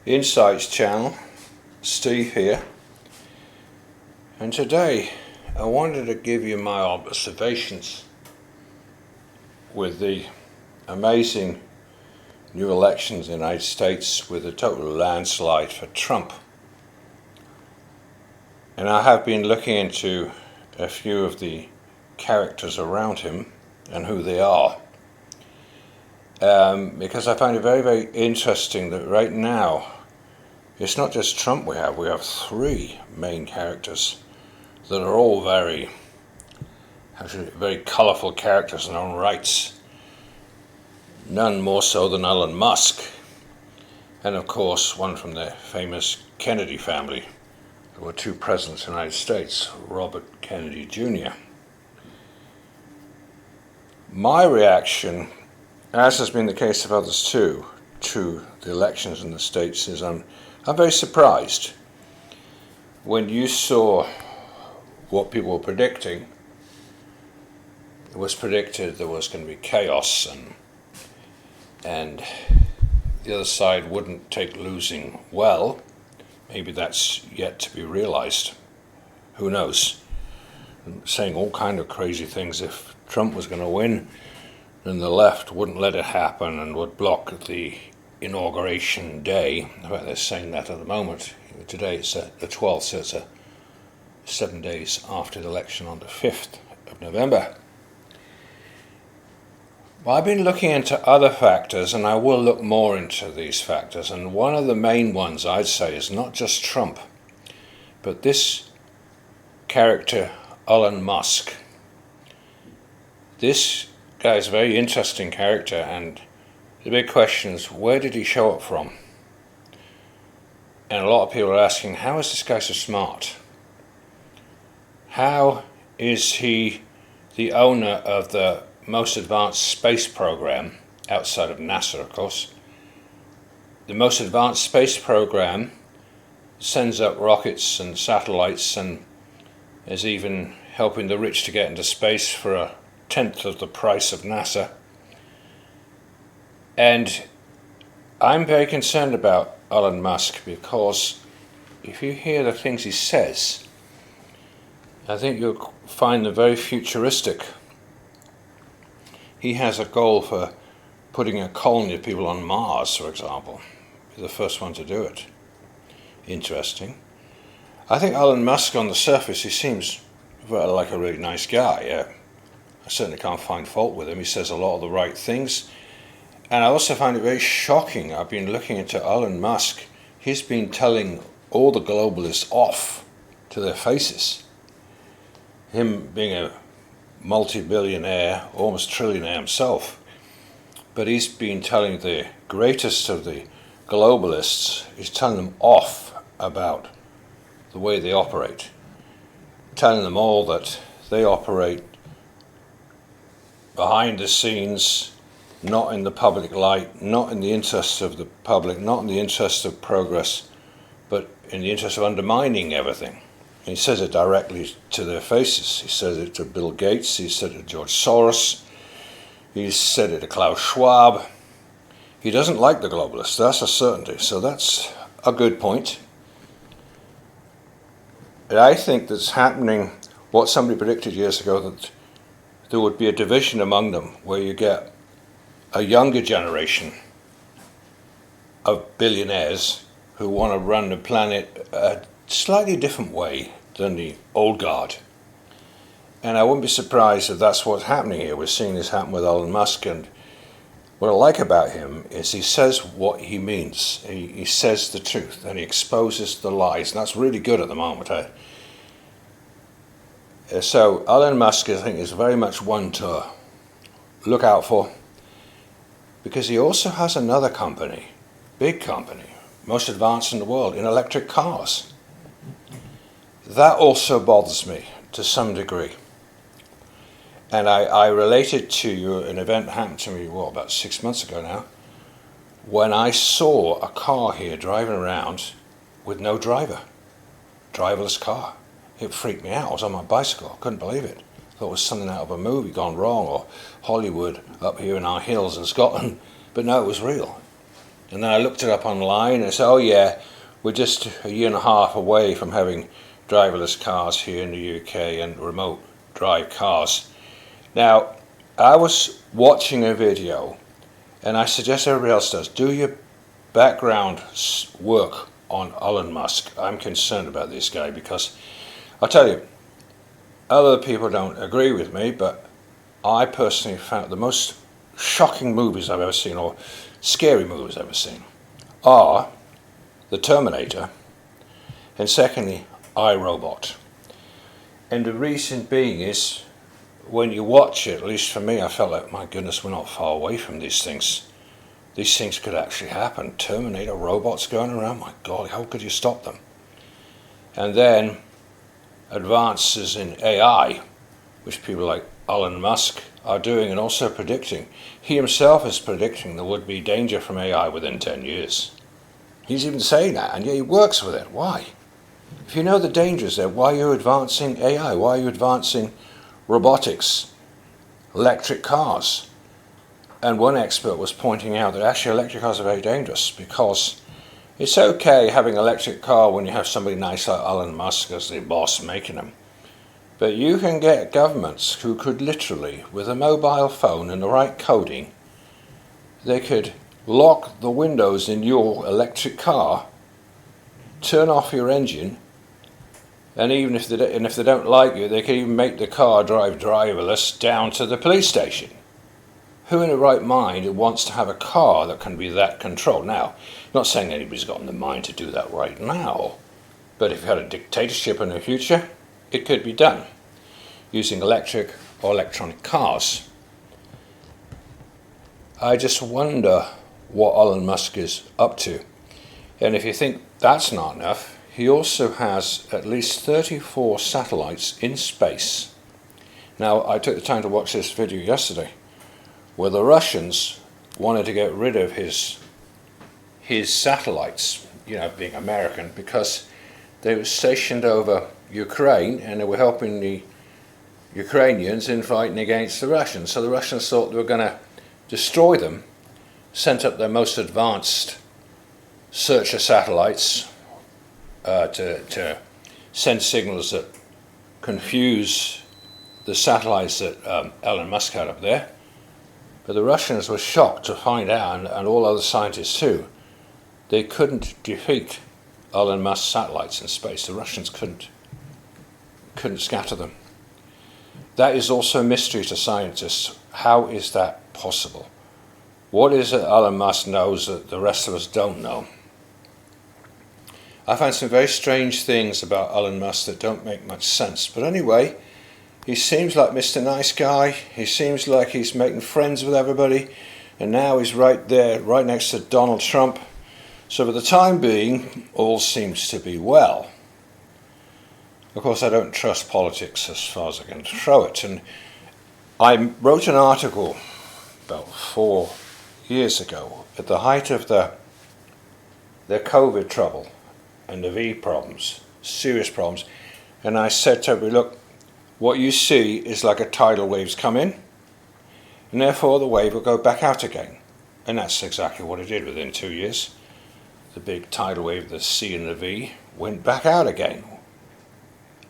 Insights channel. Steve here, and today I wanted to give you my observations with the amazing new elections in the United States with a total landslide for Trump. And I have been looking into a few of the characters around him and who they are, because I find it very, very interesting that right now it's not just Trump we have three main characters that are all very colourful characters in their own rights. None more so than Elon Musk, and of course one from the famous Kennedy family. There were two presidents of the United States, Robert Kennedy Jr. My reaction, as has been the case of others too, to the elections in the States is I'm very surprised when you saw what people were predicting. It was predicted there was going to be chaos and the other side wouldn't take losing well. Maybe that's yet to be realized. Who knows? I'm saying all kind of crazy things. If Trump was going to win, then the left wouldn't let it happen and would block the inauguration day. In fact, they're saying that at the moment. Today it's the 12th, so it's 7 days after the election on the 5th of November. Well, I've been looking into other factors, and I will look more into these factors, and one of the main ones I'd say is not just Trump, but this character, Elon Musk. This guy is a very interesting character, and the big question is, where did he show up from? And a lot of people are asking, how is this guy so smart? How is he the owner of the most advanced space program, outside of NASA, of course? The most advanced space program sends up rockets and satellites and is even helping the rich to get into space for 1/10 of the price of NASA. And I'm very concerned about Elon Musk, because if you hear the things he says, I think you'll find them very futuristic. He has a goal for putting a colony of people on Mars, for example. He's the first one to do it. Interesting. I think Elon Musk, on the surface, he seems like a really nice guy. I certainly can't find fault with him. He says a lot of the right things. And I also find it very shocking. I've been looking into Elon Musk. He's been telling all the globalists off to their faces. Him being a multi-billionaire, almost trillionaire himself. But he's been telling the greatest of the globalists, he's telling them off about the way they operate. Telling them all that they operate behind the scenes, not in the public light, not in the interests of the public, not in the interests of progress, but in the interest of undermining everything. And he says it directly to their faces. He says it to Bill Gates, he said it to George Soros, he said it to Klaus Schwab. He doesn't like the globalists, that's a certainty, so that's a good point. And I think that's happening, what somebody predicted years ago, that there would be a division among them, where you get a younger generation of billionaires who want to run the planet a slightly different way than the old guard. And I wouldn't be surprised if that's what's happening here. We're seeing this happen with Elon Musk, and what I like about him is he says what he means. He says the truth, and he exposes the lies, and that's really good at the moment. So Elon Musk, I think, is very much one to look out for, because he also has another company, big company, most advanced in the world, in electric cars. That also bothers me to some degree. And I related to you an event that happened to me, about 6 months ago now, when I saw a car here driving around with no driver, driverless car. It freaked me out. I was on my bicycle, I couldn't believe it. I thought it was something out of a movie gone wrong, or Hollywood up here in our hills in Scotland, but no, it was real. And then I looked it up online and I said, oh yeah, we're just a year and a half away from having driverless cars here in the UK and remote drive cars. Now, I was watching a video, and I suggest everybody else does, do your background work on Elon Musk. I'm concerned about this guy because, I'll tell you, other people don't agree with me, but I personally found the most shocking movies I've ever seen, or scary movies I've ever seen, are The Terminator, and secondly, iRobot. And the reason being is, when you watch it, at least for me, I felt like, my goodness, we're not far away from these things. These things could actually happen. Terminator robots going around, my God, how could you stop them? And then advances in AI, which people like Elon Musk are doing and also predicting. He himself is predicting there would be danger from AI within 10 years. He's even saying that, and yet he works with it. Why? If you know the dangers there, why are you advancing AI? Why are you advancing robotics, electric cars? And one expert was pointing out that actually electric cars are very dangerous, because it's okay having an electric car when you have somebody nice like Elon Musk as the boss making them. But you can get governments who could literally, with a mobile phone and the right coding, they could lock the windows in your electric car, turn off your engine, and even if they don't like you, they can even make the car drive driverless down to the police station. Who in their right mind wants to have a car that can be that controlled? Now, I'm not saying anybody's got in the mind to do that right now, but if you had a dictatorship in the future, it could be done using electric or electronic cars. I just wonder what Elon Musk is up to. And if you think that's not enough, he also has at least 34 satellites in space. Now, I took the time to watch this video yesterday, where the Russians wanted to get rid of his satellites, being American, because they were stationed over Ukraine and they were helping the Ukrainians in fighting against the Russians. So the Russians thought they were going to destroy them, sent up their most advanced searcher satellites to send signals that confuse the satellites that Elon Musk had up there. But the Russians were shocked to find out, and all other scientists too, they couldn't defeat Elon Musk's satellites in space. The Russians couldn't scatter them. That is also a mystery to scientists. How is that possible? What is it Elon Musk knows that the rest of us don't know? I find some very strange things about Elon Musk that don't make much sense. But anyway, he seems like Mr. Nice Guy. He seems like he's making friends with everybody. And now he's right there, right next to Donald Trump. So for the time being, all seems to be well. Of course, I don't trust politics as far as I can throw it. And I wrote an article about 4 years ago at the height of the COVID trouble and the V problems, serious problems. And I said to everybody, look, what you see is like a tidal wave's come in, and therefore the wave will go back out again. And that's exactly what it did within 2 years. The big tidal wave, the C and the V, went back out again.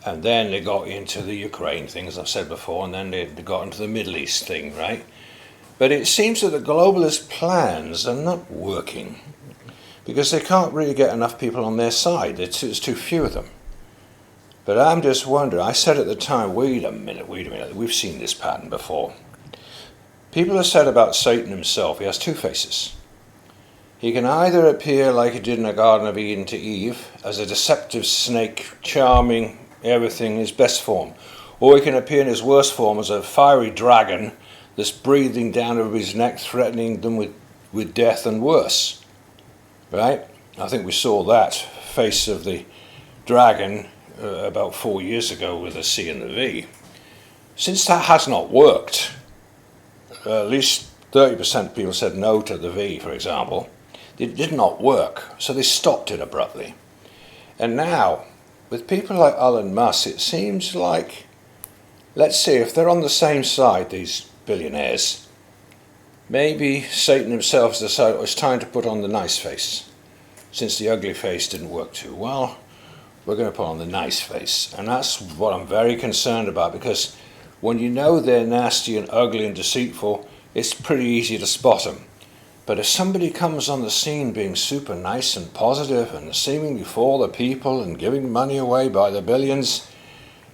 And then they got into the Ukraine thing, as I've said before, and then they got into the Middle East thing, right? But it seems that the globalist plans are not working, because they can't really get enough people on their side. There's too few of them. But I'm just wondering, I said at the time, wait a minute, we've seen this pattern before. People have said about Satan himself, he has two faces. He can either appear like he did in the Garden of Eden to Eve, as a deceptive snake, charming, everything in his best form, or he can appear in his worst form as a fiery dragon that's breathing down over his neck, threatening them with death and worse. Right? I think we saw that face of the dragon about 4 years ago with the C and the V. Since that has not worked, at least 30% of people said no to the V, for example. It did not work, so they stopped it abruptly. And now, with people like Elon Musk, it seems like, let's see, if they're on the same side, these billionaires, maybe Satan himself has decided it's time to put on the nice face. Since the ugly face didn't work too well, we're going to put on the nice face. And that's what I'm very concerned about, because when you know they're nasty and ugly and deceitful, it's pretty easy to spot them. But if somebody comes on the scene being super nice and positive and seemingly for the people and giving money away by the billions,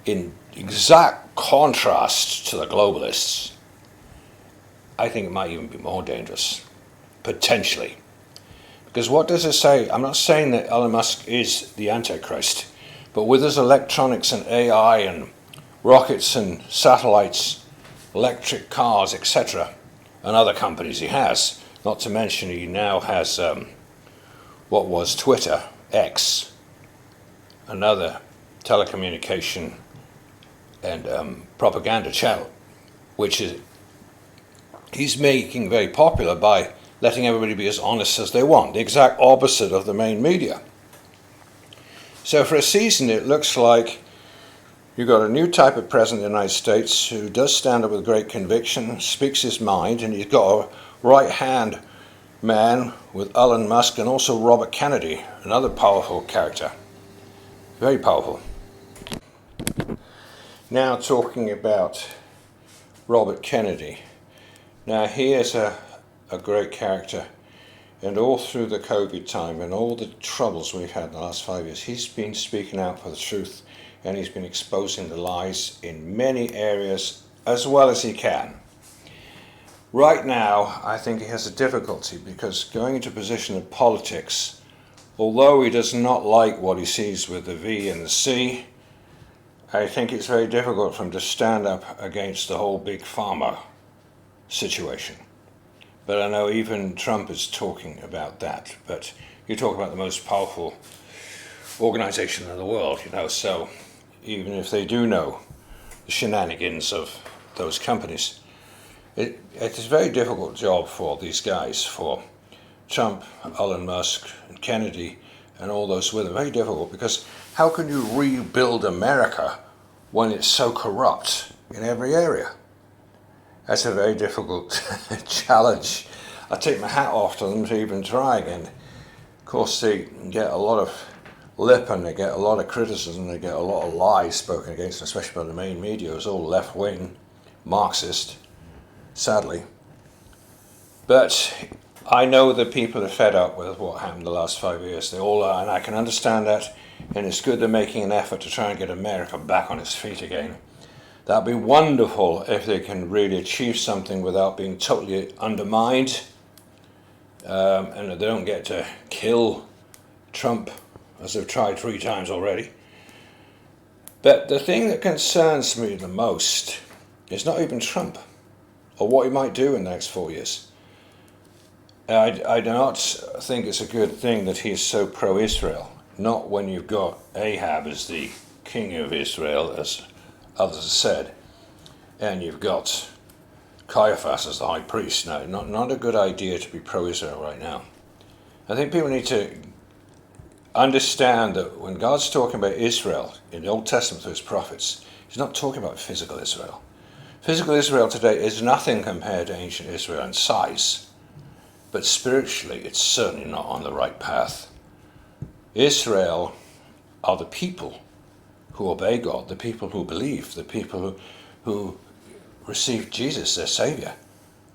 in exact contrast to the globalists, I think it might even be more dangerous, potentially. Because what does it say? I'm not saying that Elon Musk is the Antichrist, but with his electronics and AI and rockets and satellites, electric cars, etc., and other companies he has, not to mention he now has what was Twitter, X, another telecommunication and propaganda channel, which is he's making very popular by letting everybody be as honest as they want, the exact opposite of the main media. So for a season it looks like you've got a new type of president of the United States who does stand up with great conviction, speaks his mind, and he's got a right-hand man with Elon Musk and also Robert Kennedy, another powerful character. Very powerful. Now talking about Robert Kennedy. Now he is a great character, and all through the COVID time and all the troubles we've had in the last 5 years, he's been speaking out for the truth, and he's been exposing the lies in many areas as well as he can. Right now, I think he has a difficulty because going into a position of politics, although he does not like what he sees with the V and the C, I think it's very difficult for him to stand up against the whole big pharma situation. But I know even Trump is talking about that. But you talk about the most powerful organization in the world, so even if they do know the shenanigans of those companies, it is a very difficult job for these guys, for Trump, Elon Musk, and Kennedy, and all those with them. Very difficult, because how can you rebuild America when it's so corrupt in every area? That's a very difficult challenge. I take my hat off to them to even try again. Of course, they get a lot of lip and they get a lot of criticism, they get a lot of lies spoken against them, especially by the main media. It's all left-wing, Marxist, sadly. But I know that people are fed up with what happened the last 5 years. They all are, and I can understand that, and it's good they're making an effort to try and get America back on its feet again. That'd be wonderful if they can really achieve something without being totally undermined, and that they don't get to kill Trump, as they've tried 3 times already. But the thing that concerns me the most is not even Trump, or what he might do in the next 4 years. I do not think it's a good thing that he is so pro-Israel, not when you've got Ahab as the king of Israel, as others have said, and you've got Caiaphas as the high priest. No, not a good idea to be pro-Israel right now. I think people need to understand that when God's talking about Israel in the Old Testament through his prophets, he's not talking about physical Israel. Physical Israel today is nothing compared to ancient Israel in size, but spiritually it's certainly not on the right path. Israel are the people who obey God, the people who believe, the people who receive Jesus, their Savior.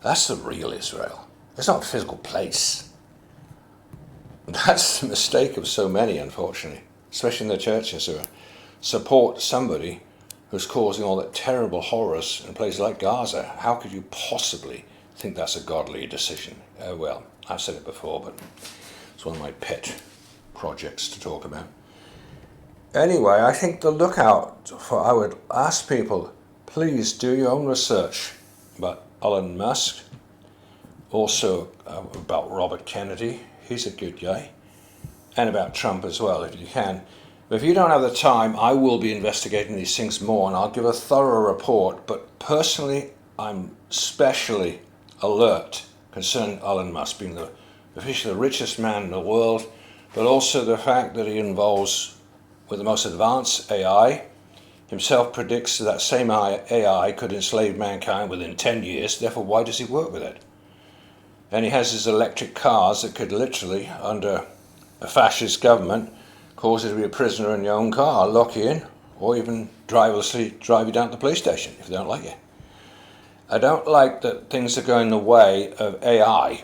That's the real Israel. It's not a physical place. That's the mistake of so many, unfortunately, especially in the churches who support somebody who's causing all that terrible horrors in a place like Gaza. How could you possibly think that's a godly decision? Well, I've said it before, but it's one of my pet projects to talk about. Anyway, I think the lookout for, I would ask people, please do your own research about Elon Musk, also about Robert Kennedy, he's a good guy, and about Trump as well, if you can. But if you don't have the time, I will be investigating these things more, and I'll give a thorough report. But personally, I'm especially alert concerning Elon Musk being officially the richest man in the world, but also the fact that he involves with the most advanced AI. Himself predicts that same AI could enslave mankind within 10 years. Therefore, why does he work with it? And he has his electric cars that could literally, under a fascist government, cause you to be a prisoner in your own car, lock you in, or even drive you down to the police station if they don't like you. I don't like that things are going the way of AI,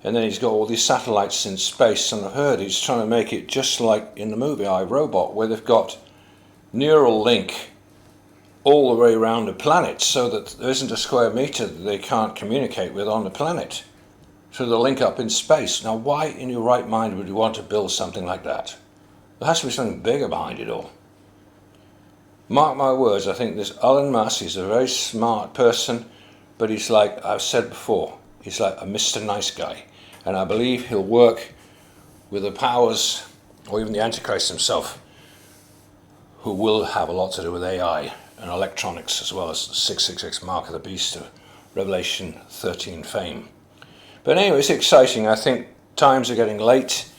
and then he's got all these satellites in space, and I've heard he's trying to make it just like in the movie I, Robot, where they've got neural link all the way around the planet so that there isn't a square meter that they can't communicate with on the planet through the link up in space. Now, why in your right mind would you want to build something like that? There has to be something bigger behind it all. Mark my words, I think this Elon Musk is a very smart person, but he's like I've said before, he's like a Mr. Nice Guy. And I believe he'll work with the powers, or even the Antichrist himself, who will have a lot to do with AI and electronics, as well as the 666 mark of the beast of Revelation 13 fame. But anyway, it's exciting. I think times are getting late,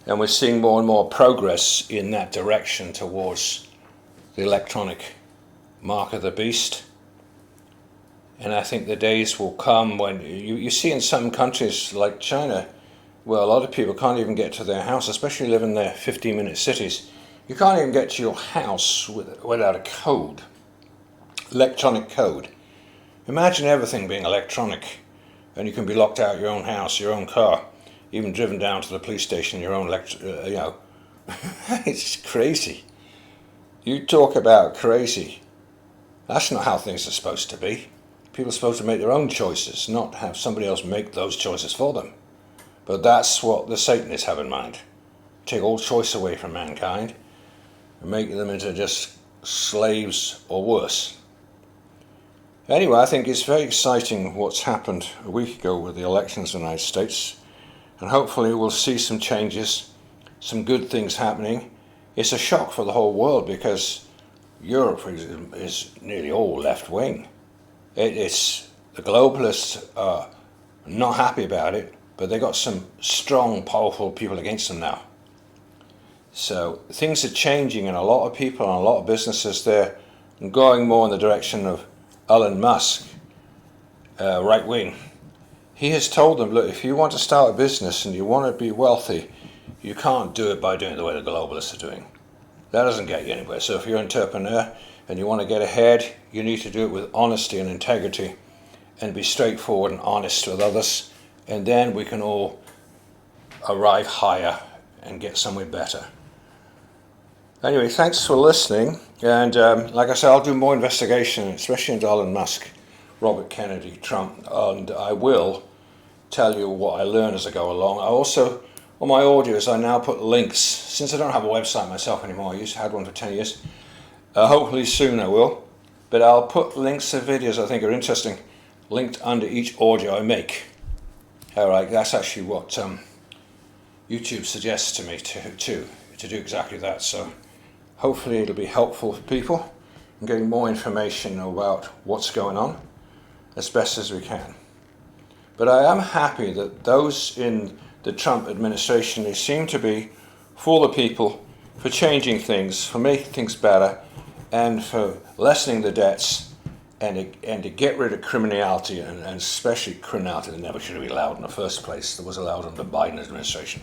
and we're seeing more and more progress in that direction towards the electronic mark of the beast. And I think the days will come when you see in some countries like China, where a lot of people can't even get to their house, especially live in their 15-minute cities. You can't even get to your house without a code, electronic code. Imagine everything being electronic, and you can be locked out of your own house, your own car, even driven down to the police station, your own it's crazy. You talk about crazy. That's not how things are supposed to be. People are supposed to make their own choices, not have somebody else make those choices for them. But that's what the Satanists have in mind. Take all choice away from mankind and make them into just slaves or worse. Anyway, I think it's very exciting what's happened a week ago with the elections in the United States, and hopefully we'll see some changes, some good things happening. It's a shock for the whole world because Europe is nearly all left-wing. It's the globalists are not happy about it, but they got some strong, powerful people against them now. So things are changing, and a lot of people and a lot of businesses there are going more in the direction of Elon Musk, right wing. He has told them, look, if you want to start a business and you want to be wealthy, you can't do it by doing it the way the globalists are doing. That doesn't get you anywhere. So if you're an entrepreneur and you want to get ahead, you need to do it with honesty and integrity and be straightforward and honest with others, and then we can all arrive higher and get somewhere better. Anyway, thanks for listening, and like I said, I'll do more investigation, especially into Elon Musk, Robert Kennedy, Trump, and I will tell you what I learn as I go along. I also, on my audios, I now put links, since I don't have a website myself anymore. I had one for 10 years. Hopefully soon I will, but I'll put links to videos I think are interesting, linked under each audio I make. Alright, that's actually what YouTube suggests to me to do exactly that, so hopefully it'll be helpful for people in getting more information about what's going on as best as we can. But I am happy that those in the Trump administration, they seem to be for the people, for changing things, for making things better, and for lessening the debts, and to get rid of criminality, and especially criminality that never should have been allowed in the first place, that was allowed under the Biden administration.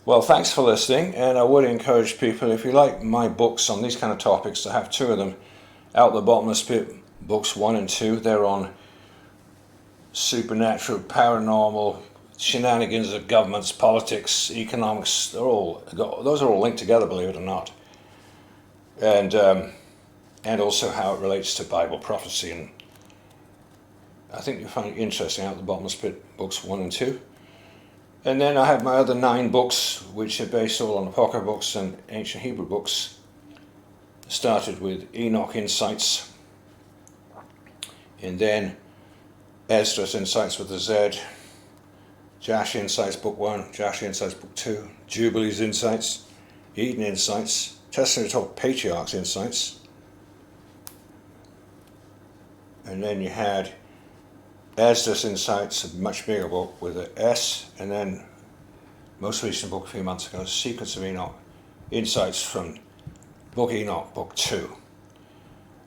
Well, thanks for listening, and I would encourage people, if you like my books on these kind of topics, I have two of them, Out the Bottomless Pit, books 1 and 2. They're on supernatural, paranormal, shenanigans of governments, politics, economics. Those are all linked together, believe it or not. And also how it relates to Bible prophecy. And I think you'll find it interesting, Out the Bottomless Pit, books 1 and 2. And then I have my other 9 books, which are based all on Apocrypha books and ancient Hebrew books. Started with Enoch Insights, and then Esdras Insights with a Z, Josh Insights Book 1, Josh Insights Book 2, Jubilees Insights, Eden Insights, Testimony to Top Patriarchs Insights. And then you had Esdras Insights, a much bigger book with an S, and then most recent book a few months ago, Secrets of Enoch, Insights from Book Enoch, Book 2.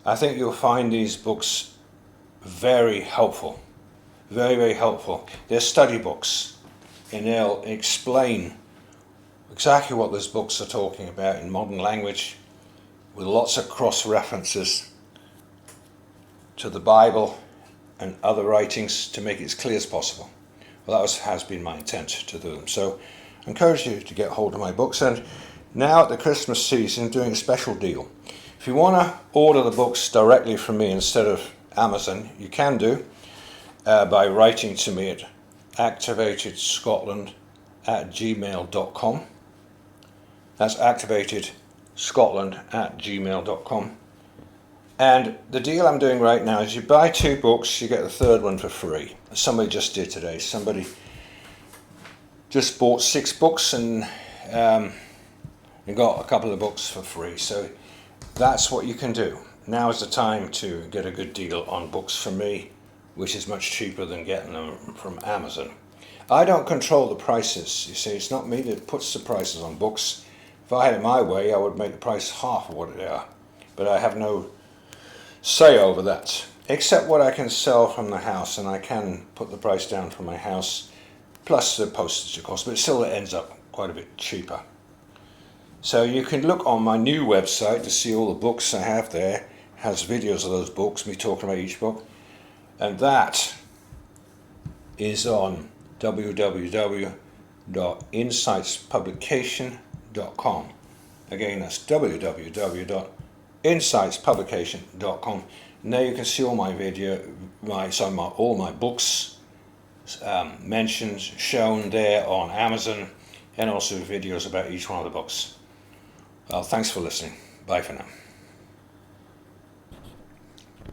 I think you'll find these books very helpful, Very, very helpful. They're study books, and they'll explain exactly what those books are talking about in modern language, with lots of cross-references to the Bible and other writings to make it as clear as possible. Well, that has been my intent to do them. So I encourage you to get hold of my books. And now at the Christmas season, I'm doing a special deal. If you want to order the books directly from me instead of Amazon, you can do by writing to me at activatelandscotland@gmail.com. That's activatelandscotland@gmail.com. And the deal I'm doing right now is you buy 2 books, you get the third one for free. Somebody just did today. Somebody just bought 6 books and got a couple of books for free. So that's what you can do. Now is the time to get a good deal on books from me, which is much cheaper than getting them from Amazon. I don't control the prices. You see, it's not me that puts the prices on books. If I had it my way, I would make the price half of what they are. But I have no say over that, except what I can sell from the house, and I can put the price down from my house, plus the postage cost, but still it ends up quite a bit cheaper. So you can look on my new website to see all the books I have there. It has videos of those books, me talking about each book, and that is on www.insightspublication.com. Again, that's www.insightspublication.com. Now you can see all my all my books mentioned, shown there on Amazon, and also videos about each one of the books. Well, thanks for listening. Bye for now.